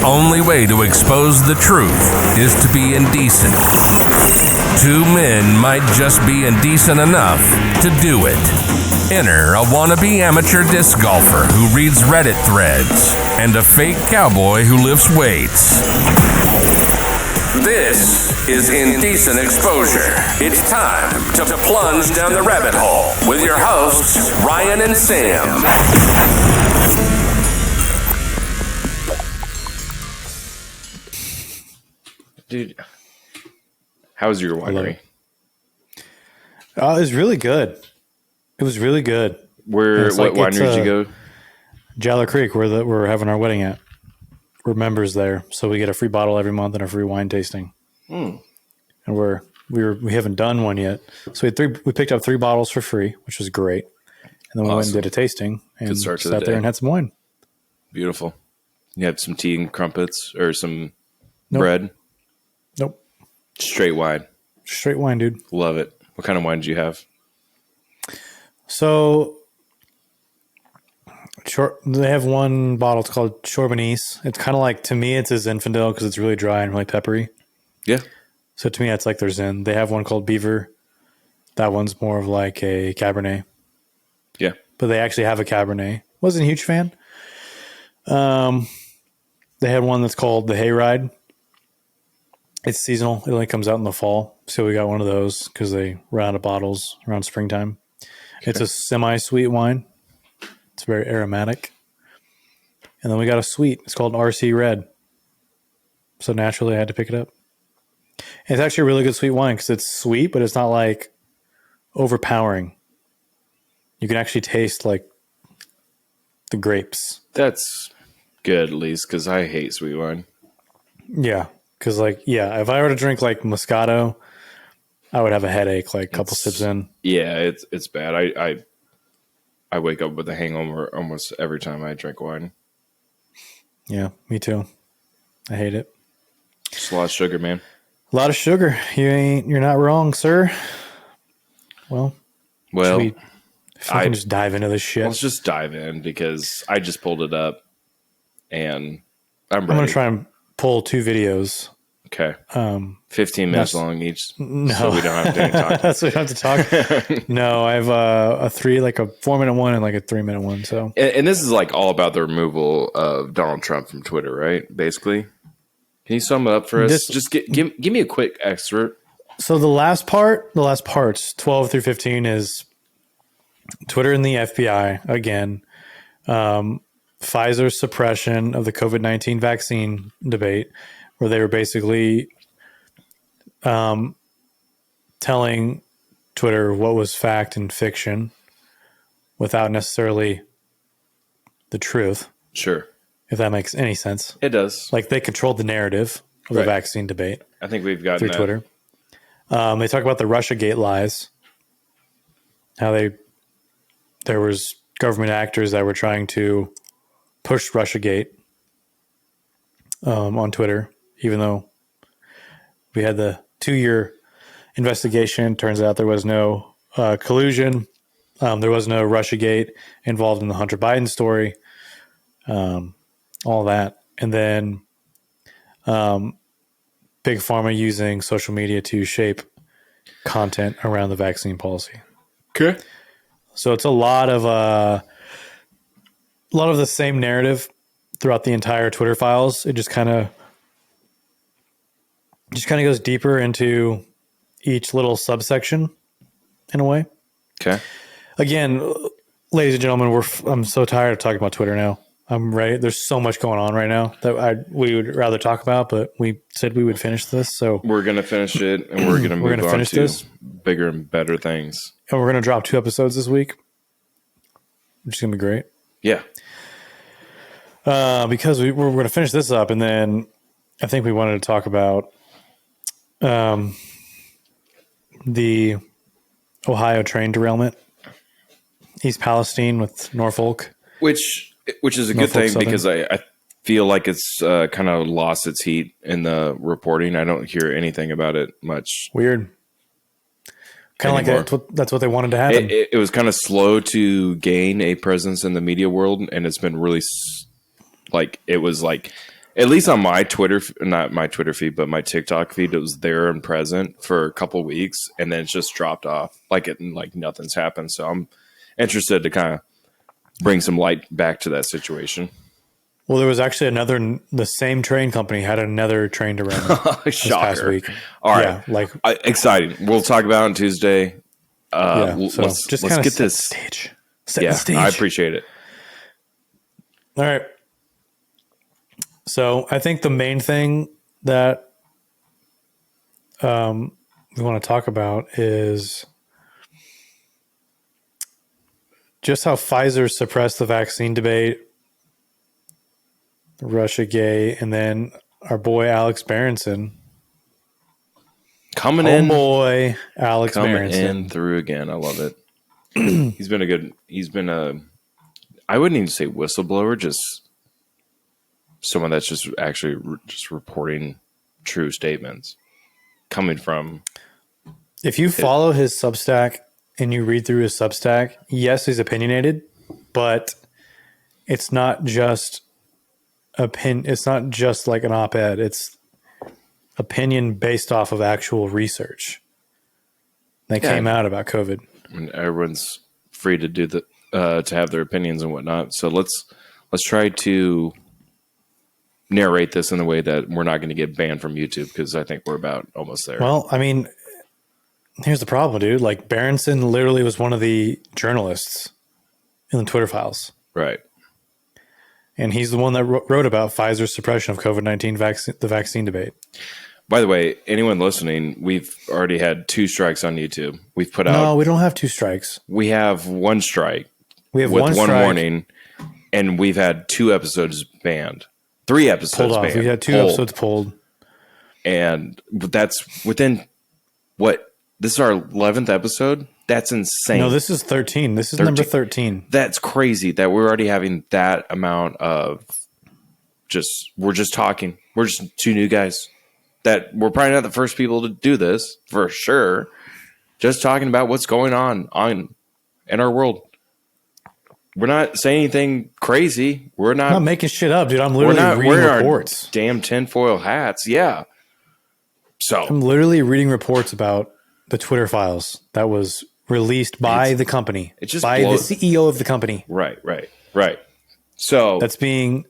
only way to expose the truth is to be indecent. Two men might just be indecent enough to do it. Enter a wannabe amateur disc golfer who reads Reddit threads and a fake cowboy who lifts weights. This is Indecent Exposure. It's time to plunge down the rabbit hole with your hosts, Ryan and Sam. Dude, how's your winery? It was really good. It was really good. What winery did you go? Jala Creek, where we're having our wedding at. We're members there, so we get a free bottle every month and a free wine tasting. And we haven't done one yet, so we picked up 3 bottles for free, which was great. And then we went and did a tasting and sat there and had some wine. Beautiful. You had some tea and crumpets or some Nope. bread. Nope, Straight wine. straight wine, dude. Love it. What kind of wine did you have? So, they have one bottle. It's called Charbonnier. It's kind of like, to me, it's a Zinfandel because it's really dry and really peppery. Yeah. So to me, it's like their Zin. They have one called Beaver. That one's more of like a Cabernet. Yeah. But they actually have a Cabernet. Wasn't a huge fan. They had one that's called the Hayride. It's seasonal. It only comes out in the fall. So we got one of those because they run out of bottles around springtime. Okay. It's a semi-sweet wine. It's very aromatic. And then we got a sweet. It's called RC Red. So naturally, I had to pick it up. And it's actually a really good sweet wine because it's sweet, but it's not like overpowering. You can actually taste like the grapes. That's good, at least, because I hate sweet wine. Yeah. Because, if I were to drink like Moscato, I would have a headache like a couple sips in. Yeah, it's bad. I wake up with a hangover almost every time I drink wine. Yeah, me too. I hate it. Just a lot of sugar, man. A lot of sugar. You're not wrong, sir. Well, we can just dive into this shit. Let's just dive in because I just pulled it up and I'm ready. I'm going to try and pull 2 videos. Okay. 15 minutes long each. No. So we don't have to talk. That's what we have to talk. No, I have a 4-minute one and like a 3-minute one. So, and this is like all about the removal of Donald Trump from Twitter, right? Basically. Can you sum it up for us? Just give me a quick excerpt. So the last parts, 12 through 15, is Twitter and the FBI again. Pfizer's suppression of the COVID-19 vaccine debate, where they were basically telling Twitter what was fact and fiction without necessarily the truth. Sure. If that makes any sense. It does. Like they controlled the narrative of the vaccine debate. I think we've gotten through Twitter. They talk about the Russiagate lies. How there was government actors that were trying to push Russiagate on Twitter, even though we had the 2-year investigation. Turns out there was no collusion. There was no Russiagate involved in the Hunter Biden story. All that. And then Big Pharma using social media to shape content around the vaccine policy. Okay. So it's a lot of the same narrative throughout the entire Twitter files. It just kind of goes deeper into each little subsection in a way. Okay. Again, ladies and gentlemen, I'm so tired of talking about Twitter now. I'm ready. There's so much going on right now that we would rather talk about, but we said we would finish this. So we're going to finish it and we're going to move on to bigger and better things. And we're going to drop 2 episodes this week, which is going to be great. Yeah. Because we're going to finish this up. And then I think we wanted to talk about the Ohio train derailment, East Palestine with Norfolk. Which is a good thing because I feel like it's kind of lost its heat in the reporting. I don't hear anything about it much. Weird. Kind of like that's what they wanted to happen. It was kind of slow to gain a presence in the media world, and it's been really it was like At least on my Twitter, not my Twitter feed, but my TikTok feed, it was there and present for a couple weeks, and then it's just dropped off like nothing's happened. So I'm interested to kind of bring some light back to that situation. Well, there was actually the same train company had another train to run this past week. All right. Yeah, exciting. We'll talk about it on Tuesday. So let's get this stage. Set the stage. I appreciate it. All right. So I think the main thing that we want to talk about is just how Pfizer suppressed the vaccine debate, Russia gay, and then our boy Alex Berenson coming in through again. I love it. He's been I wouldn't even say whistleblower, just someone that's just actually just reporting true statements coming from. If you follow his Substack and you read through his Substack, yes, he's opinionated, but it's not just it's not just like an op-ed. It's opinion based off of actual research that came out about COVID. And everyone's free to do to have their opinions and whatnot. So let's try to narrate this in a way that we're not going to get banned from YouTube, because I think we're about almost there. Well, I mean, here's the problem, dude. Like, Berenson literally was one of the journalists in the Twitter files. Right. And he's the one that wrote about Pfizer's suppression of COVID-19 the vaccine debate. By the way, anyone listening, we've already had 2 strikes on YouTube. We've put out... No, we don't have 2 strikes. We have 1 strike. We have with one warning, and we've had 2 episodes banned. 3 episodes pulled off. Banned. We had 2 episodes pulled. And that's within, what? This is our 11th episode? That's insane. No, this is 13. This is 13. Number 13. That's crazy that we're already having that amount of we're just talking. We're just 2 new guys. That we're probably not the first people to do this, for sure. Just talking about what's going on in our world. We're not saying anything crazy. We're not making shit up, dude. I'm literally reading reports. Our damn tinfoil hats. Yeah. So I'm literally reading reports about the Twitter files that was released by the company. It just by the CEO of the company. Right. So that's being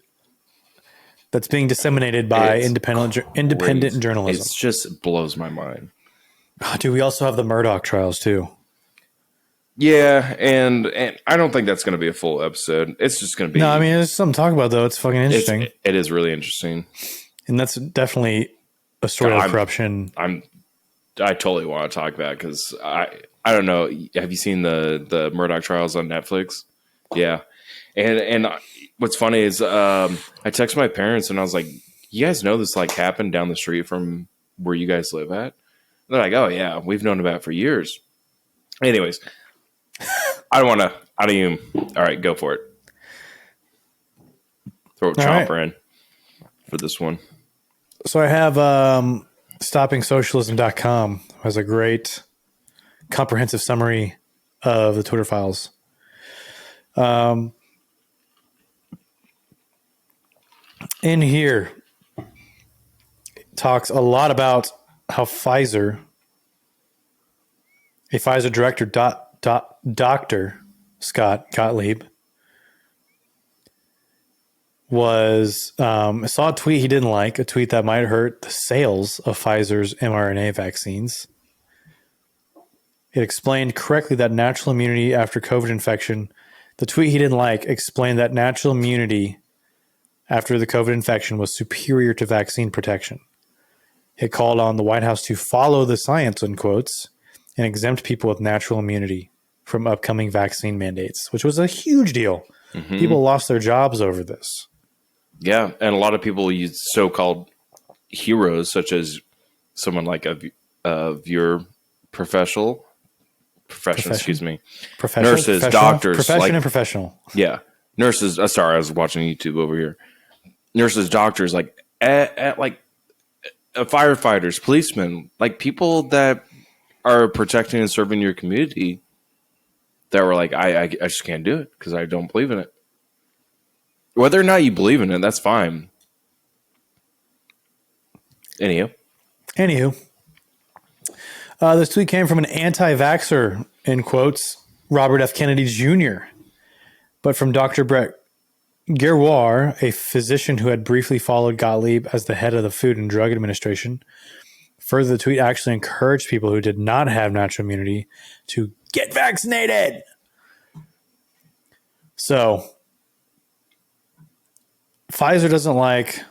disseminated by independent journalism. It just blows my mind. Oh, dude, we also have the Murdoch trials too. Yeah, and I don't think that's going to be a full episode. It's just going to be... No, I mean, there's something to talk about, though. It's fucking interesting. It is really interesting. And that's definitely a story of corruption. I totally want to talk about it, because I don't know. Have you seen the Murdoch trials on Netflix? Yeah. And what's funny is I texted my parents, and I was like, you guys know this happened down the street from where you guys live at? And they're like, oh, yeah, we've known about it for years. Anyways... I don't even. All right, go for it. Throw Chopper in for this one. So I have stoppingsocialism.com has a great comprehensive summary of the Twitter files. In here, it talks a lot about how a Pfizer director, Dr. Scott Gottlieb, saw a tweet he didn't like, a tweet that might hurt the sales of Pfizer's mRNA vaccines. It explained correctly that natural immunity after COVID infection. The tweet he didn't like explained that natural immunity after the COVID infection was superior to vaccine protection. It called on the White House to follow the science, in quotes, and exempt people with natural immunity from upcoming vaccine mandates, which was a huge deal. Mm-hmm. People lost their jobs over this. Yeah, and a lot of people use so-called heroes, such as someone like of your profession, excuse me, nurses, doctors, and professional. Yeah, nurses. Sorry, I was watching YouTube over here. Nurses, doctors, firefighters, policemen, people that are protecting and serving your community. That were like, I just can't do it because I don't believe in it. Whether or not you believe in it, that's fine. Anywho, this tweet came from an anti-vaxxer, in quotes, Robert F. Kennedy Jr., but from Dr. Brett Giroir, a physician who had briefly followed Gottlieb as the head of the Food and Drug Administration. Further, the tweet actually encouraged people who did not have natural immunity to get vaccinated. So, Pfizer doesn't like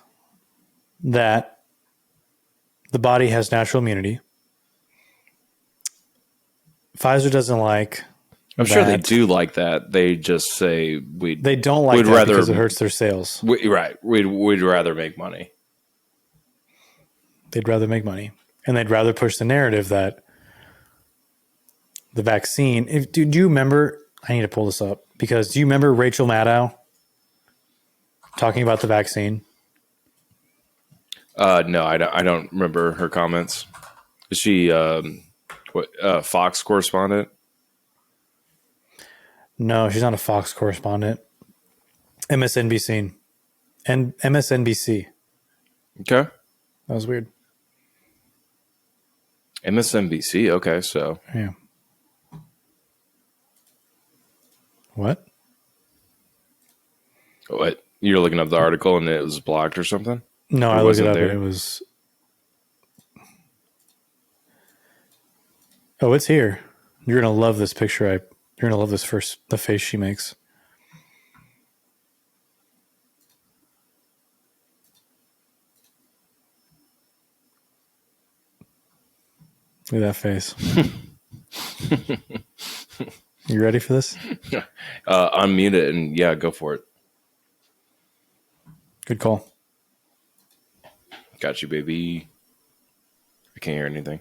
that the body has natural immunity. Pfizer doesn't like. I'm sure they do like that. They just say they don't like that because it hurts their sales. We'd rather make money. They'd rather make money, and they'd rather push the narrative that the vaccine. Do you remember? I need to pull this up because do you remember Rachel Maddow talking about the vaccine? No, I don't remember her comments. Is she Fox correspondent? No, she's not a Fox correspondent. MSNBC. And MSNBC. Okay. That was weird. MSNBC. Okay, so. Yeah. What? What? You're looking up the article and it was blocked or something? No, I looked it up and it was. Oh, it's here. You're going to love this picture. You're going to love the face she makes. Look at that face. You ready for this? Unmute it and yeah, go for it. Good call. Got you, baby. I can't hear anything.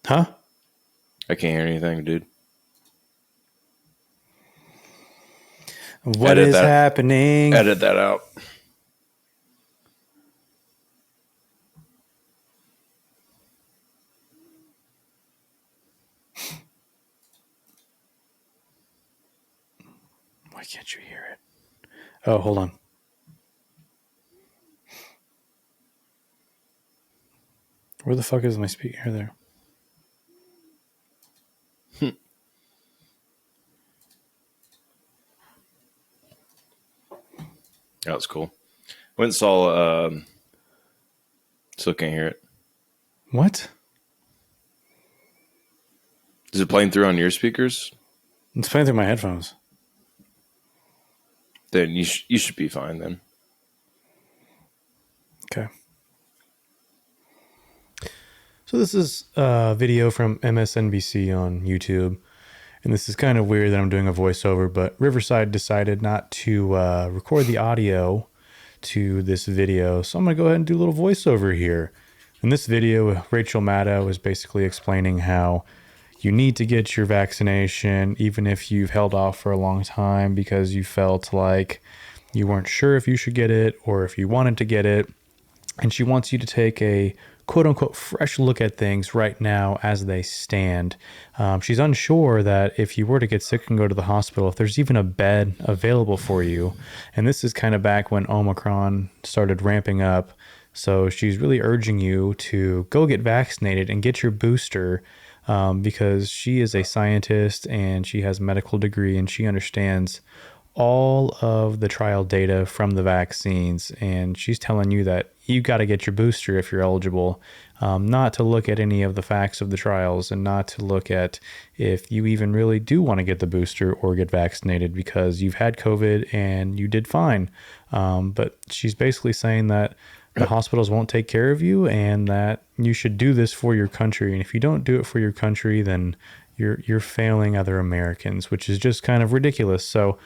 Huh? I can't hear anything, dude. What is happening? Edit that out. Why can't you hear it? Oh, hold on. Where the fuck is my speaker there? That was cool. Went and saw, still can't hear it. What? Is it playing through on your speakers? It's playing through my headphones. Then you should be fine then. Okay. So this is a video from MSNBC on YouTube. And this is kind of weird that I'm doing a voiceover, but Riverside decided not to record the audio to this video. So I'm going to go ahead and do a little voiceover here. In this video, Rachel Maddow is basically explaining how you need to get your vaccination, even if you've held off for a long time because you felt like you weren't sure if you should get it or if you wanted to get it. And she wants you to take a quote unquote fresh look at things right now as they stand. She's unsure that if you were to get sick and go to the hospital, if there's even a bed available for you. And this is kind of back when Omicron started ramping up. So she's really urging you to go get vaccinated and get your booster because she is a scientist and she has a medical degree and she understands all of the trial data from the vaccines. And she's telling you that you got to get your booster if you're eligible, not to look at any of the facts of the trials and not to look at if you even really do want to get the booster or get vaccinated because you've had COVID and you did fine. But she's basically saying that the hospitals won't take care of you and that you should do this for your country. And if you don't do it for your country, then you're failing other Americans, which is just kind of ridiculous. So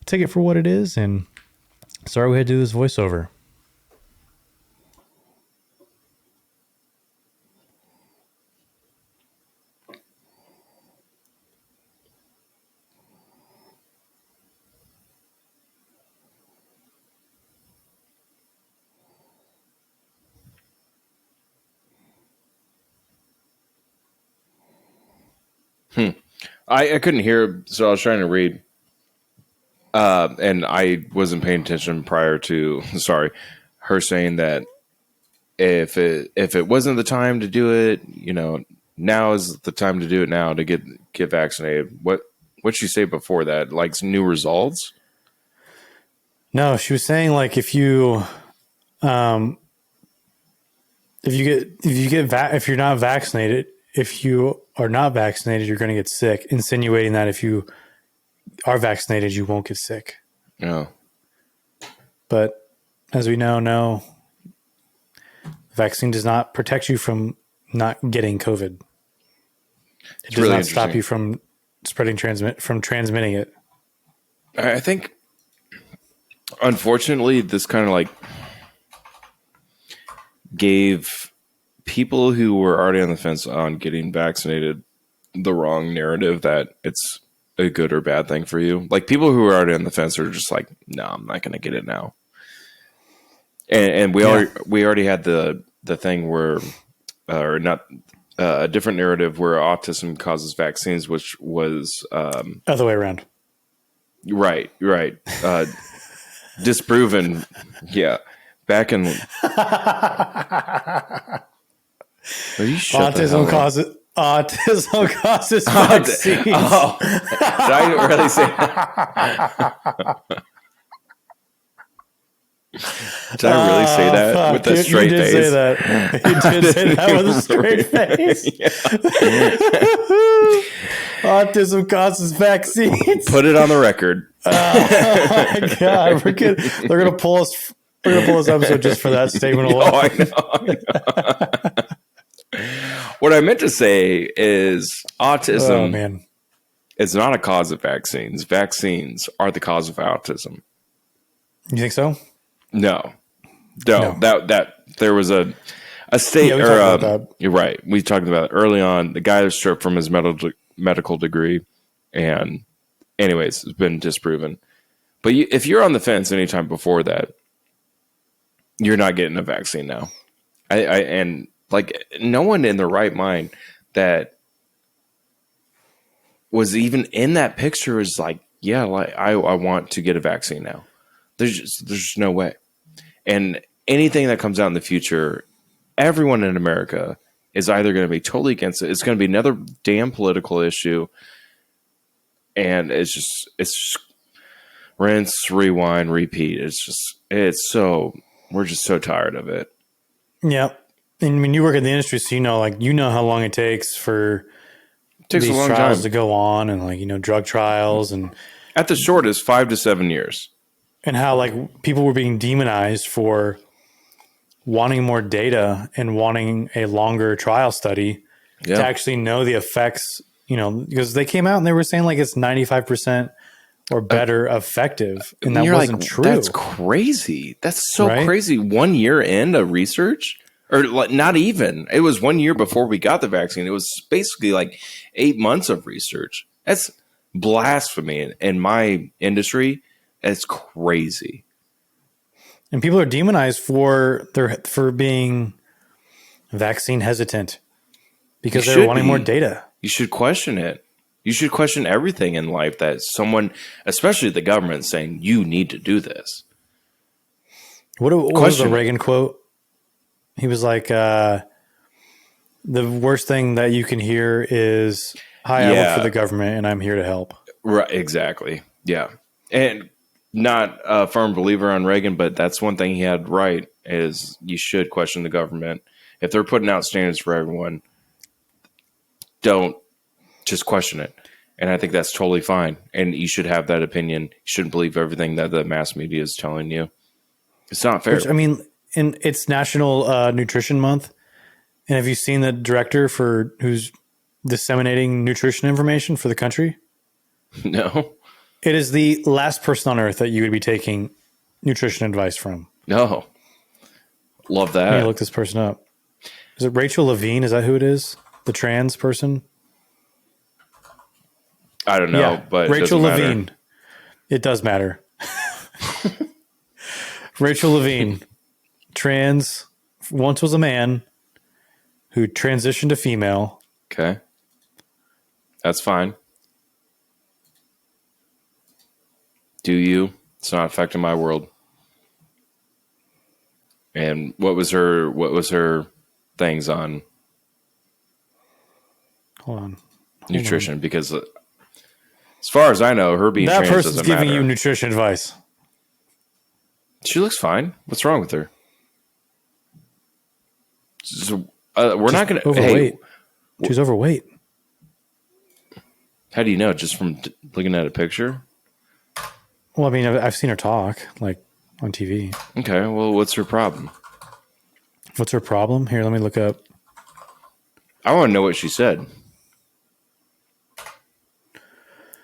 take it for what it is. And sorry we had to do this voiceover. I couldn't hear, so I was trying to read. And I wasn't paying attention prior to, her saying that if it wasn't the time to do it, now is the time to do it now to get vaccinated. What'd she say before that? Like some new results? No, she was saying like if you're not vaccinated, if you are not vaccinated, you're going to get sick, insinuating that if you are vaccinated, you won't get sick. Oh. But as we know, no, vaccine does not protect you from not getting COVID. It does not stop you from transmitting it. I think, unfortunately, this kind of like gave people who were already on the fence on getting vaccinated the wrong narrative that it's a good or bad thing for you. Like people who are already on the fence are just like, no, I'm not going to get it now. And we already had the thing where, or not a different narrative where autism causes vaccines, which was other way around. Right. Disproven. Yeah. Back in. Autism causes vaccines. Oh, did I really say that? Did I really say that with a straight face? You did say that. You did say that with a straight face. Autism causes vaccines. Put it on the record. Oh my God, they're gonna pull us. We're gonna pull this episode just for that statement alone. I know. What I meant to say is autism is not a cause of vaccines. Vaccines are the cause of autism. You think so? No. That there was a state you're right. We talked about it early on. The guy was stripped from his medical degree, and anyways, it's been disproven. But if you're on the fence anytime before that, you're not getting a vaccine now. And like no one in their right mind that was even in that picture is like, yeah, like I want to get a vaccine now. There's just no way. And anything that comes out in the future, everyone in America is either going to be totally against it. It's going to be another damn political issue. And it's just rinse, rewind, repeat. We're just so tired of it. Yeah. And when you work in the industry, so you know how long it takes for these trials to go on, and drug trials, and at the shortest 5 to 7 years. And how people were being demonized for wanting more data and wanting a longer trial study to actually know the effects, because they came out and they were saying it's 95% or better effective. And that wasn't true. That's crazy. That's so crazy. 1 year into research, or not even. It was 1 year before we got the vaccine. It was basically 8 months of research. That's blasphemy in my industry. It's crazy. And people are demonized for being vaccine hesitant because they're wanting more data. You should question it. You should question everything in life that someone, especially the government, is saying you need to do this. What was the Reagan quote? He was like, the worst thing that you can hear is, "Hi, I work for the government and I'm here to help." Right, exactly. Yeah. And not a firm believer on Reagan, but that's one thing he had right, is you should question the government. If they're putting out standards for everyone, don't just question it. And I think that's totally fine. And you should have that opinion. You shouldn't believe everything that the mass media is telling you. It's not fair. And it's National Nutrition Month. And have you seen the director who's disseminating nutrition information for the country? No. It is the last person on earth that you would be taking nutrition advice from. No. Love that. Let me look this person up. Is it Rachel Levine? Is that who it is? The trans person? I don't know, but Rachel Levine. It does matter. Rachel Levine, trans, once was a man who transitioned to female. Okay. That's fine. Do you? It's not affecting my world. And what was her things on Hold on. nutrition? Because as far as I know, her being That trans person's doesn't giving matter. you nutrition advice. She looks fine. What's wrong with her? So, we're not going to. Overweight. Hey, She's overweight. how do you know? Just from looking at a picture? Well, I mean, I've seen her talk, like, on TV. Okay. Well, what's her problem? What's her problem? Here, let me look up. I want to know what she said.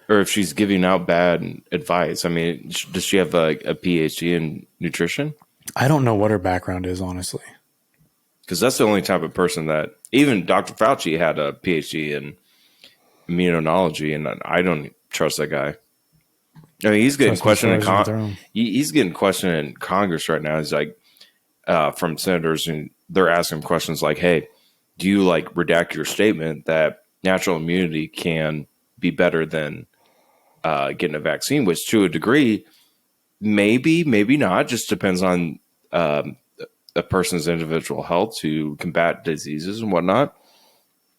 Or if she's giving out bad advice. I mean, does she have a PhD in nutrition? I don't know what her background is, honestly. Because that's the only type of person that even Dr. Fauci had a PhD in immunology, and I don't trust that guy. I mean, he's getting questioned he's getting questioned in Congress right now. He's like, from senators, and they're asking him questions like, "Hey, do you like redact your statement that natural immunity can be better than getting a vaccine?" Which, to a degree, maybe not. Just depends on a person's individual health to combat diseases and whatnot,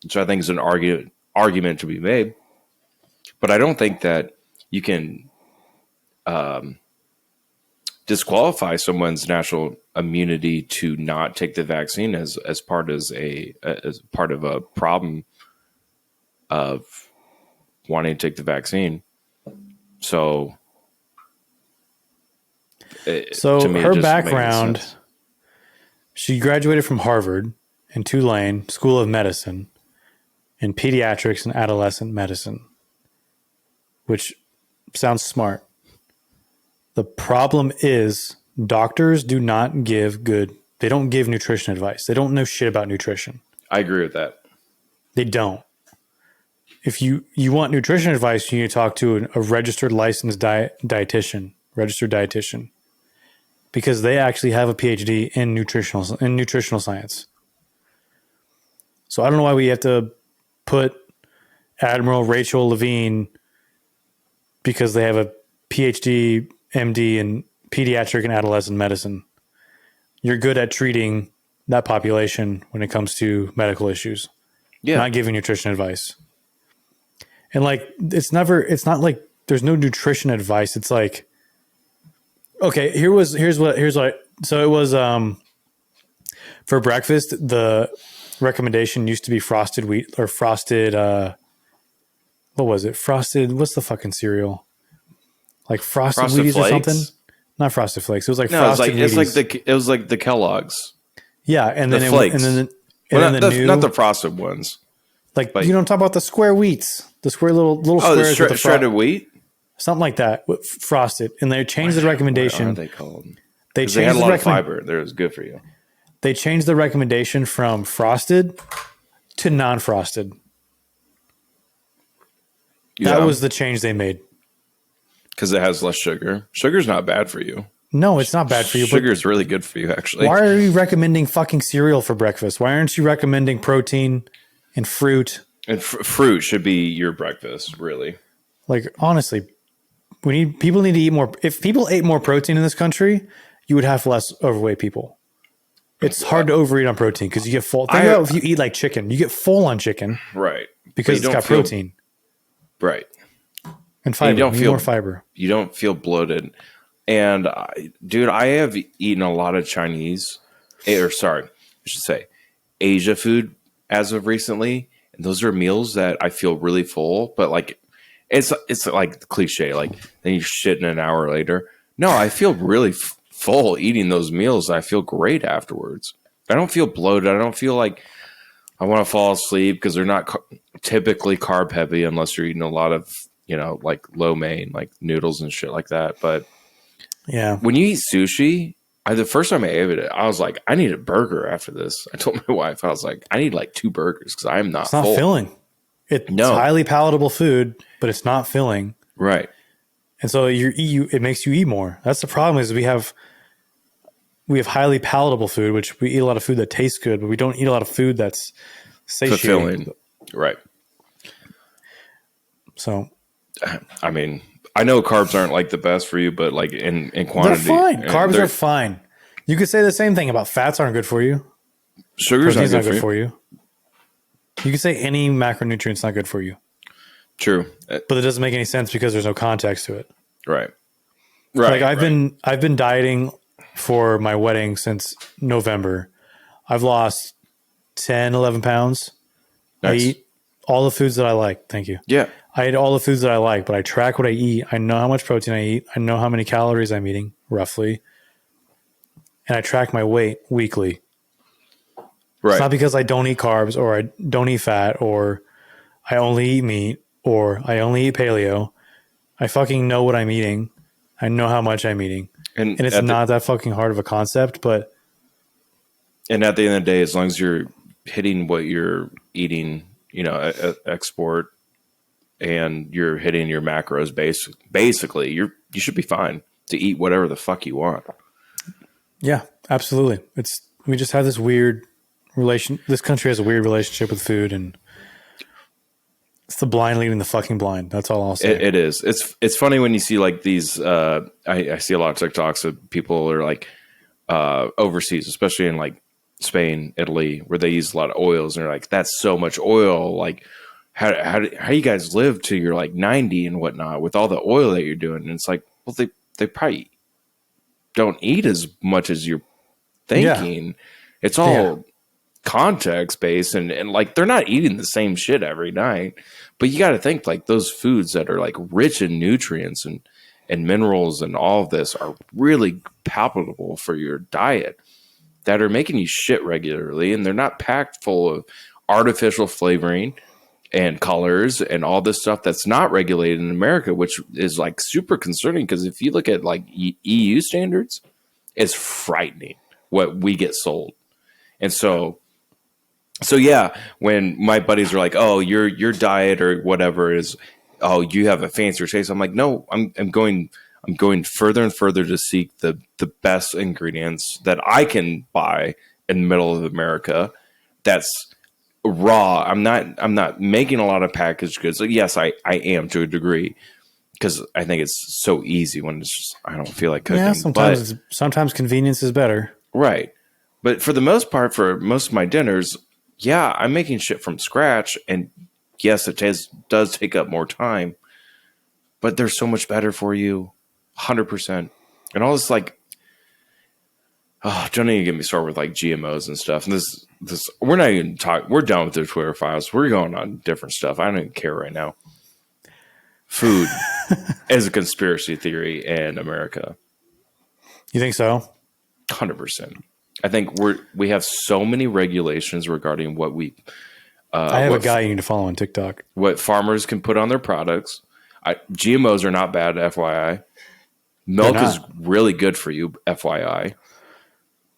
which I think is an argument to be made. But I don't think that you can disqualify someone's natural immunity to not take the vaccine as part of a problem of wanting to take the vaccine. So to me, it her just background, makes sense. she graduated from Harvard and Tulane School of Medicine in pediatrics and adolescent medicine, which sounds smart. The problem is doctors do not give they don't give nutrition advice. They don't know shit about nutrition. I agree with that. They don't. If you want nutrition advice, you need to talk to a registered licensed dietitian, because they actually have a PhD in nutritional science. So I don't know why we have to put Admiral Rachel Levine, because they have a PhD, MD in pediatric and adolescent medicine. You're good at treating that population when it comes to medical issues. Yeah. Not giving nutrition advice. And like, it's not like there's no nutrition advice. It's like, okay, here's what, so it was, for breakfast, the recommendation used to be frosted wheat or frosted, what was it? Frosted, what's the fucking cereal? Like frosted Wheaties Flakes? or something? Not Frosted Flakes. It was like No, frosted Wheaties. it was like the Kellogg's. Yeah, and The then flakes. not The frosted ones. like you don't talk about the square wheats, the square little Oh, squares with the shredded wheat. something like that, frosted, and they changed the recommendation. What are they called? They They had changed a the lot of fiber. They're as good for you. They changed the recommendation from frosted to non-frosted. That was the change they made. Because it has less sugar. Sugar's not bad for you. No, it's not bad for you. Sugar is really good for you, actually. Why are you recommending fucking cereal for breakfast? Why aren't you recommending protein and fruit? And fruit should be your breakfast, really. Like, honestly, people need to eat more. If people ate more protein in this country, you would have less overweight people. It's hard to overeat on protein because you get full. Think about if you eat like chicken, you get full on chicken, right? Because it's got protein, right? And fiber. And you don't feel more fiber. You don't feel bloated. And dude, I have eaten a lot of Chinese, I should say Asia food as of recently, and those are meals that I feel really full. But like, it's like the cliche, like then you shit in an hour later. No, I feel really full eating those meals. I feel great afterwards. I don't feel bloated. I don't feel like I want to fall asleep because they're not typically carb heavy unless you're eating a lot of, like lo mein, like noodles and shit like that. But yeah, when you eat sushi, the first time I ate it, I was like, I need a burger after this. I told my wife, I was like, I need like 2 burgers because I am not full. It's not filling. It's highly palatable food, but it's not filling. Right. And so it makes you eat more. That's the problem is we have highly palatable food, which we eat a lot of food that tastes good, but we don't eat a lot of food that's satiating. Fulfilling. Right. So, I mean, I know carbs aren't like the best for you, but like in quantity, they're fine. Carbs are fine. You could say the same thing about fats aren't good for you. Sugar's Protein's not good for you. You could say any macronutrient's not good for you, True. but it doesn't make any sense because there's no context to it. Right. Right. Like I've been dieting for my wedding since November. I've lost 10, 11 pounds. Nice. I eat all the foods that I like. Thank you. Yeah. I eat all the foods that I like, but I track what I eat. I know how much protein I eat. I know how many calories I'm eating, roughly. And I track my weight weekly. Right. It's not because I don't eat carbs or I don't eat fat or I only eat meat or I only eat paleo. I fucking know what I'm eating. I know how much I'm eating. And it's not that fucking hard of a concept, but... And at the end of the day, as long as you're hitting what you're eating, you know, export, and you're hitting your macros, basically, you should be fine to eat whatever the fuck you want. Yeah, absolutely. We just have this weird relation. This country has a weird relationship with food, and it's the blind leading the fucking blind. That's all I'll say. It is. It's funny when you see like these. I see a lot of TikToks of people are like overseas, especially in like Spain, Italy, where they use a lot of oils, and they're like, "That's so much oil." Like, how you guys live till you're like 90 and whatnot with all the oil that you're doing? And it's like, well, they probably don't eat as much as you're thinking. Yeah. It's all context based, and like they're not eating the same shit every night. But you got to think like those foods that are like rich in nutrients and minerals and all of this are really palatable for your diet, that are making you shit regularly, and they're not packed full of artificial flavoring and colors and all this stuff that's not regulated in America, which is like super concerning, because if you look at like EU standards, it's frightening what we get sold. And so yeah, when my buddies are like, "Oh, your diet or whatever is, oh, you have a fancier taste," I'm like, "No, I'm going further and further to seek the best ingredients that I can buy in the middle of America. That's raw. I'm not making a lot of packaged goods. So yes, I am to a degree, because I think it's so easy when it's just, I don't feel like cooking. Yeah, sometimes convenience is better. Right. But for the most part, for most of my dinners, yeah, I'm making shit from scratch, and yes, it does take up more time, but they're so much better for you, 100%. And all this like, oh, don't even get me started with like GMOs and stuff. And this we're not even talking. We're done with the Twitter files. We're going on different stuff. I don't even care right now. Food is a conspiracy theory in America. You think so? 100%. I think we have so many regulations regarding what we. I have a guy you need to follow on TikTok. What farmers can put on their products. GMOs are not bad, FYI. Milk is really good for you, FYI.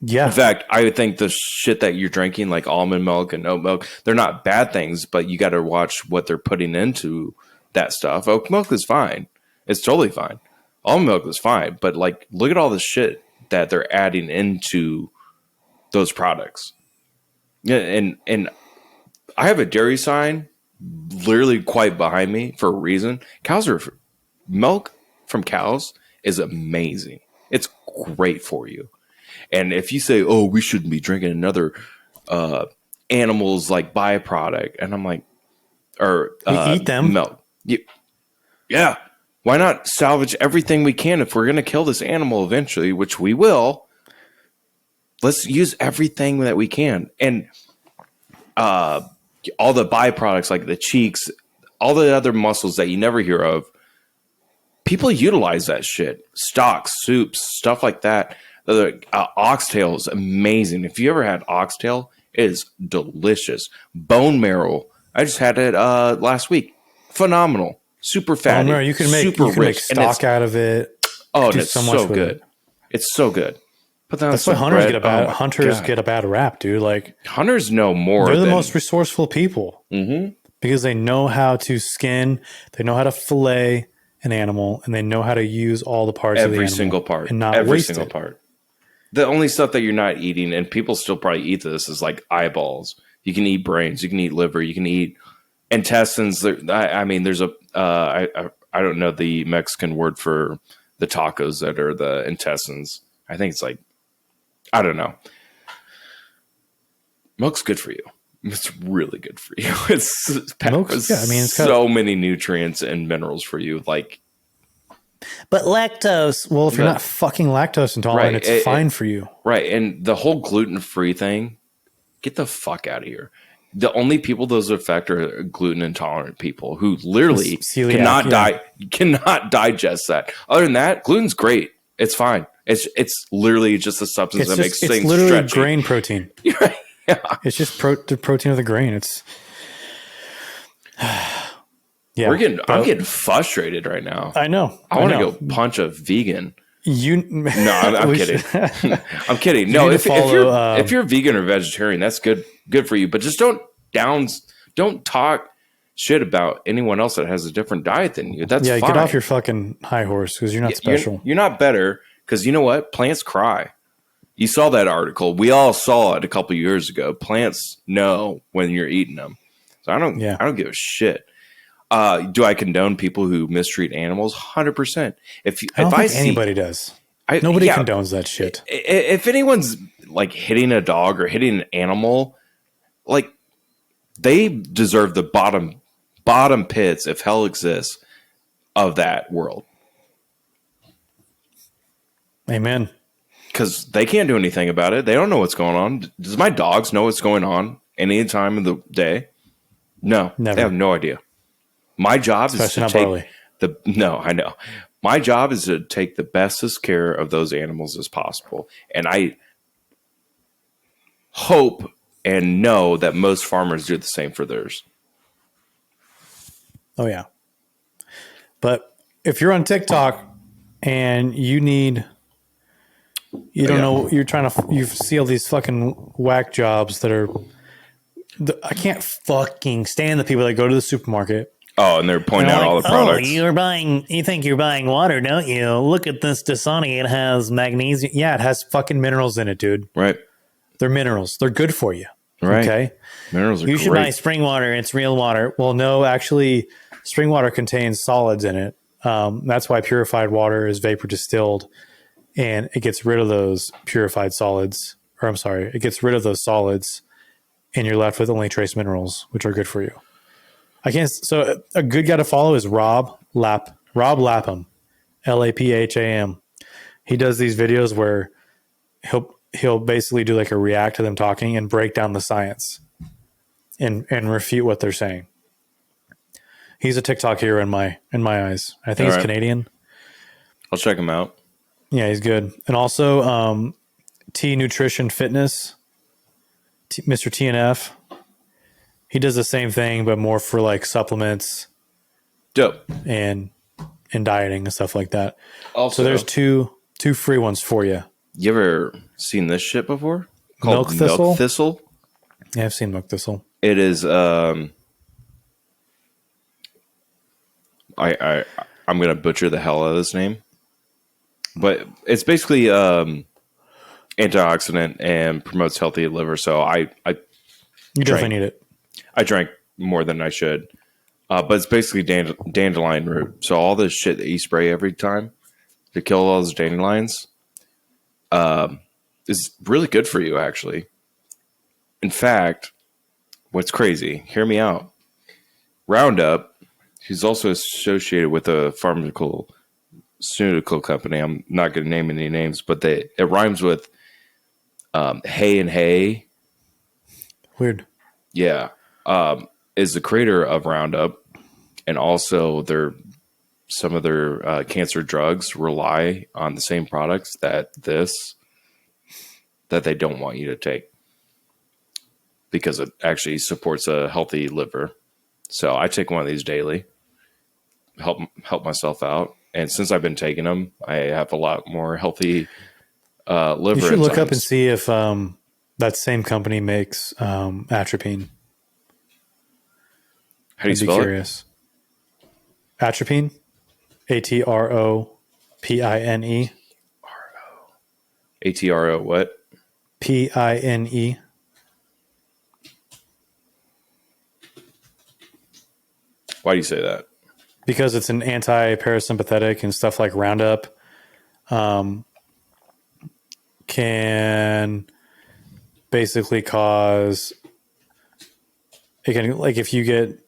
Yeah. In fact, I would think the shit that you're drinking, like almond milk and oat milk, they're not bad things, but you got to watch what they're putting into that stuff. Oat milk is fine. It's totally fine. Almond milk is fine, but like, look at all the shit that they're adding into those products. Yeah, and I have a dairy sign literally quite behind me for a reason. Milk from cows is amazing. It's great for you. And if you say, "Oh, we shouldn't be drinking another animals like byproduct," and I'm like, or we eat them milk, yeah. Why not salvage everything we can if we're going to kill this animal eventually, which we will? Let's use everything that we can, and all the byproducts like the cheeks, all the other muscles that you never hear of. People utilize that shit. Stocks, soups, stuff like that. Oxtail is amazing. If you ever had oxtail, it is delicious. Bone marrow. I just had it last week. Phenomenal. Super fatty. Bone marrow, you can make stock out of it. Oh, it's so good. It's so good. But that's why hunters get a bad rap, dude. Like, hunters know more. They're the most resourceful people because they know how to skin, they know how to fillet an animal, and they know how to use all the parts of the animal. Every single part. And not every waste single it. part. The only stuff that you're not eating, and people still probably eat this, is like eyeballs. You can eat brains. You can eat liver. You can eat intestines. I mean, there's I don't know the Mexican word for the tacos that are the intestines. I think it's like I don't know. Milk's good for you. It's really good for you. It's packed with so many nutrients and minerals for you. Like, but lactose. Well, if you're not fucking lactose intolerant, right, it's fine for you. Right. And the whole gluten-free thing, get the fuck out of here. The only people those affect are gluten intolerant people who literally cannot digest that. Other than that, gluten's great. It's fine. It's literally just a substance that makes things stretchy. It's literally grain protein. Yeah. It's just the protein of the grain. It's I'm getting frustrated right now. I know. I want to go punch a vegan. No, I'm kidding. I'm kidding. No, if you're vegan or vegetarian, that's good for you. But just don't talk shit about anyone else that has a different diet than you. That's fine. Get off your fucking high horse because you're not special. You're not better because you know what? Plants cry. You saw that article. We all saw it a couple of years ago. Plants know when you're eating them. So I don't give a shit. Do I condone people who mistreat animals? 100%. If anybody does. Nobody condones that shit. If anyone's like hitting a dog or hitting an animal, like they deserve the bottom pits, if hell exists, of that world. Amen. Because they can't do anything about it. They don't know what's going on. Does my dogs know what's going on any time of the day? No, never. They have no idea. My job is to take I know. My job is to take the bestest care of those animals as possible. And I hope and know that most farmers do the same for theirs. Oh, yeah. But if you're on TikTok and you don't know, you see all these fucking whack jobs that are, I can't fucking stand the people that go to the supermarket. Oh, and they're pointing out all the products. You think you're buying water, don't you? Look at this Dasani. It has magnesium. Yeah, it has fucking minerals in it, dude. Right. They're minerals. They're good for you. Right. Okay. Minerals are great. You should buy spring water. It's real water. Well, no, actually, spring water contains solids in it. That's why purified water is vapor distilled, and it gets rid of those purified solids. Or I'm sorry, it gets rid of those solids, and you're left with only trace minerals, which are good for you. So a good guy to follow is Rob Lapham, Lapham. He does these videos where he'll basically do like a react to them talking and break down the science and refute what they're saying. He's a TikTok hero in my eyes. I think he's Canadian. I'll check him out. Yeah, he's good. And also T Nutrition Fitness, Mr. TNF. He does the same thing, but more for like supplements, dope, and dieting and stuff like that. Also, so there's two free ones for you. You ever seen this shit before? Milk Thistle. Milk Thistle. Yeah, I've seen Milk Thistle. It is. I'm gonna butcher the hell out of this name, but it's basically antioxidant and promotes healthy liver. So you definitely need it. I drank more than I should, but it's basically dandelion root. So all this shit that you spray every time to kill all those dandelions is really good for you, actually. In fact, what's crazy, hear me out. Roundup, who's also associated with a pharmaceutical company. I'm not going to name any names, but it rhymes with hay and hay. Weird. Yeah. Is the creator of Roundup, and also some of their cancer drugs rely on the same products that they don't want you to take because it actually supports a healthy liver. So I take one of these daily, help myself out, and since I've been taking them, I have a lot more healthy liver. You should look up and see if that same company makes atropine. How do you spell curious. It? Atropine, Atropine. ATRO what? PINE. Why do you say that? Because it's an anti-parasympathetic and stuff like Roundup can basically cause, it can, like if you get,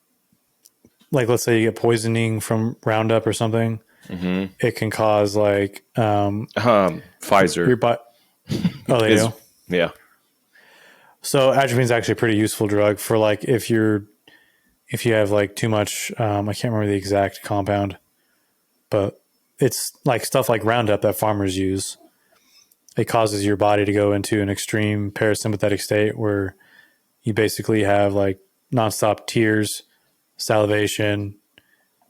like let's say you get poisoning from Roundup or something, it can cause like Pfizer. your butt. Oh, they do. Yeah. So atropine is actually a pretty useful drug for like if you have like too much. I can't remember the exact compound, but it's like stuff like Roundup that farmers use. It causes your body to go into an extreme parasympathetic state where you basically have like nonstop tears, salivation,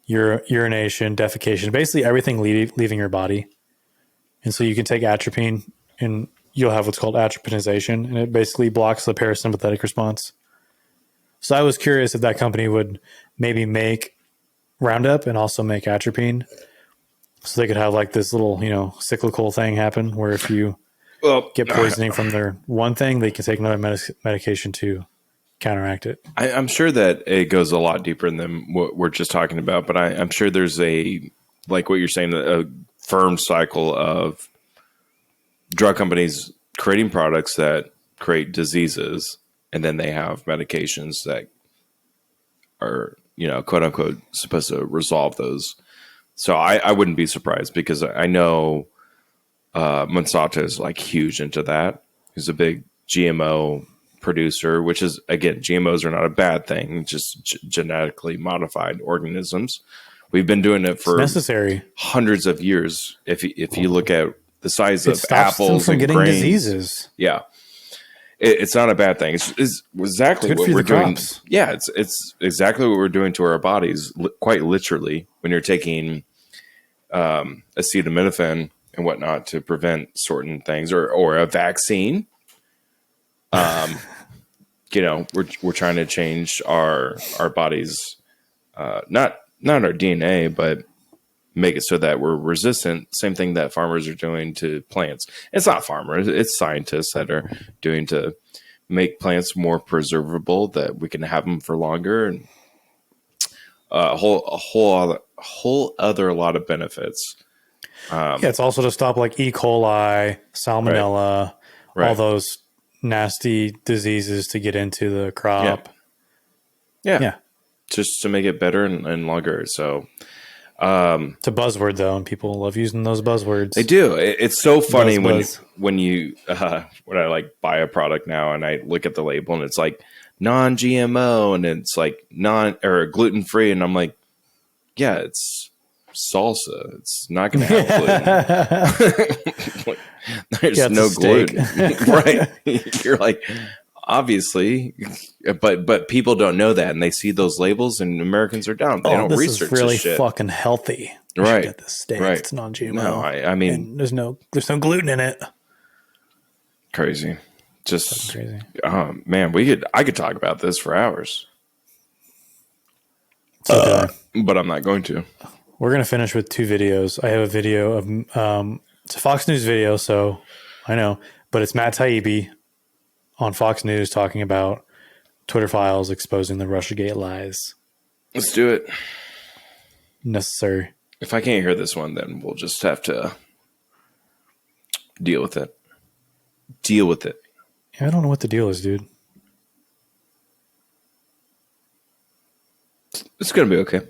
urination, defecation, basically everything leaving your body. And so you can take atropine and you'll have what's called atropinization, and it basically blocks the parasympathetic response. So I was curious if that company would maybe make Roundup and also make atropine, so they could have like this little, cyclical thing happen where if you get poisoning from their one thing, they can take another medication to counteract it. I'm sure that it goes a lot deeper than what we're just talking about, but I'm sure there's like what you're saying, a firm cycle of drug companies creating products that create diseases, and then they have medications that are, quote unquote, supposed to resolve those. So I wouldn't be surprised, because I know Monsanto is like huge into that. He's a big GMO producer, which is, again, GMOs are not a bad thing, just genetically modified organisms. We've been doing it for necessary hundreds of years. If you look at the size of apples from and getting grains, diseases. Yeah. It's not a bad thing. It's exactly what we're doing. Crops. Yeah, it's exactly what we're doing to our bodies, quite literally, when you're taking acetaminophen and whatnot to prevent certain things, or a vaccine. We're trying to change our bodies, not our DNA, but make it so that we're resistant. Same thing that farmers are doing to plants. It's not farmers, it's scientists that are doing to make plants more preservable, that we can have them for longer, and a whole other lot of benefits. It's also to stop like E. coli, salmonella, all those nasty diseases to get into the crop. Yeah. Just to make it better and longer. So it's a buzzword though, and people love using those buzzwords. They do. It's so funny when you when I like buy a product now and I look at the label and it's like non-GMO and it's like or gluten free, and I'm like, yeah, it's salsa. It's not going to have gluten. There's no gluten, right? You're like, obviously, but people don't know that, and they see those labels, and Americans are dumb. They don't research this really this shit. Fucking healthy. Right. Get this steak. Right. It's non-GMO. No, I mean, and there's no gluten in it. Crazy. Just crazy. Man, I could talk about this for hours. Okay. But I'm not going to. We're going to finish with two videos. I have a video of it's a Fox News video, so I know, but it's Matt Taibbi on Fox News talking about Twitter files exposing the Russiagate lies. Let's do it. Necessary. If I can't hear this one, then we'll just have to deal with it. Deal with it. Yeah, I don't know what the deal is, dude. It's going to be okay.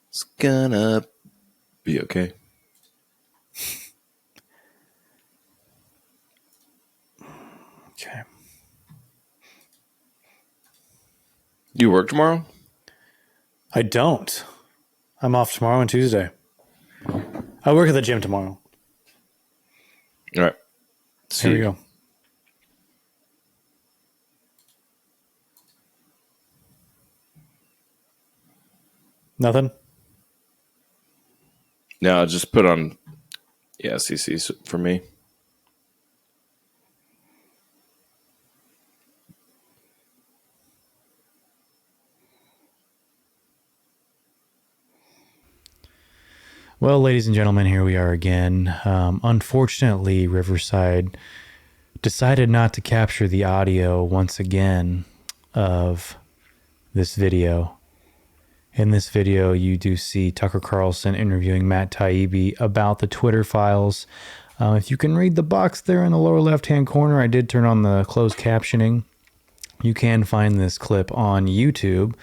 It's gonna be okay. Okay. You work tomorrow? I don't. I'm off tomorrow and Tuesday. I work at the gym tomorrow. All right. Here we go. Nothing? No, I'll just put on CC's for me. Well, ladies and gentlemen, here we are again. Unfortunately, Riverside decided not to capture the audio once again of this video. In this video, you do see Tucker Carlson interviewing Matt Taibbi about the Twitter files. If you can read the box there in the lower left-hand corner, I did turn on the closed captioning. You can find this clip on YouTube.